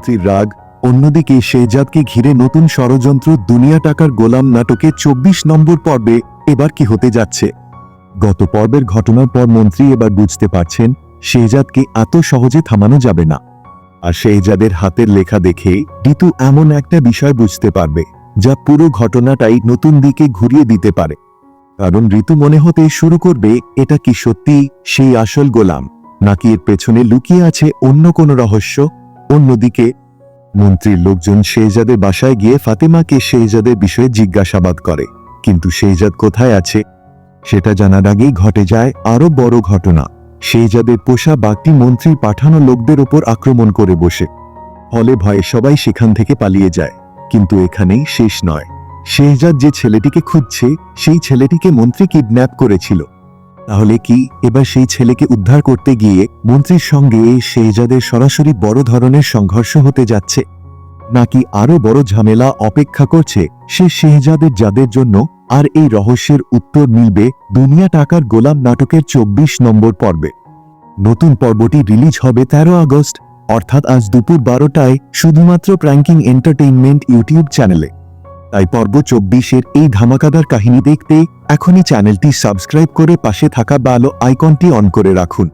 মন্ত্রীর রাগ, অন্যদিকে শেহজাদকে ঘিরে নতুন ষড়যন্ত্র। দুনিয়া টাকার গোলাম নাটকে ২৪ নম্বর পর্বে এবার কি হতে যাচ্ছে? গত পর্বের ঘটনার পর মন্ত্রী এবার বুঝতে পারছেন শেহজাদকে এত সহজে থামানো যাবে না। আর শেহজাদের হাতের লেখা দেখে ঋতু এমন একটা বিষয় বুঝতে পারবে যা পুরো ঘটনাটাই নতুন দিকে ঘুরিয়ে দিতে পারে। কারণ ঋতু মনে হতে শুরু করবে এটা কি সত্যি সেই আসল গোলাম, নাকি এর পেছনে লুকিয়ে আছে অন্য কোনো রহস্য। অন্যদিকে মন্ত্রীর লোকজন শেহজাদের বাসায় গিয়ে ফাতেমাকে শেহজাদের বিষয়ে জিজ্ঞাসাবাদ করে, কিন্তু শেহজাদ কোথায় আছে সেটা জানার আগেই ঘটে যায় আরো বড় ঘটনা। শেহজাদের পোষা বাঘটি মন্ত্রীর পাঠানো লোকদের ওপর আক্রমণ করে বসে, ফলে ভয়ে সবাই সেখান থেকে পালিয়ে যায়। কিন্তু এখানেই শেষ নয়। শেহজাদ যে ছেলেটিকে খুঁজছে সেই ছেলেটিকে মন্ত্রী কিডন্যাপ করেছিল। তাহলে কি এবার সেই ছেলেকে উদ্ধার করতে গিয়ে মন্ত্রীর সঙ্গে শেহজাদের সরাসরি বড় ধরনের সংঘর্ষ হতে যাচ্ছে, নাকি আরো বড় ঝামেলা অপেক্ষা করছে সে শেহজাদের যাদের জন্য? আর এই রহস্যের উত্তর মিলবে দুনিয়া টাকার গোলাম নাটকের ২৪ নম্বর পর্বে। নতুন পর্বটি রিলিজ হবে ১৩ আগস্ট, অর্থাৎ আজ দুপুর ১২টায়, শুধুমাত্র প্র্যাঙ্কিং এন্টারটেইনমেন্ট ইউটিউব চ্যানেলে। তাই পর্ব ২৪-এর এই ধামাকাদার কাহিনী দেখতে এখনই চ্যানেলটি সাবস্ক্রাইব করে পাশে থাকা বেল আইকনটি অন করে রাখুন।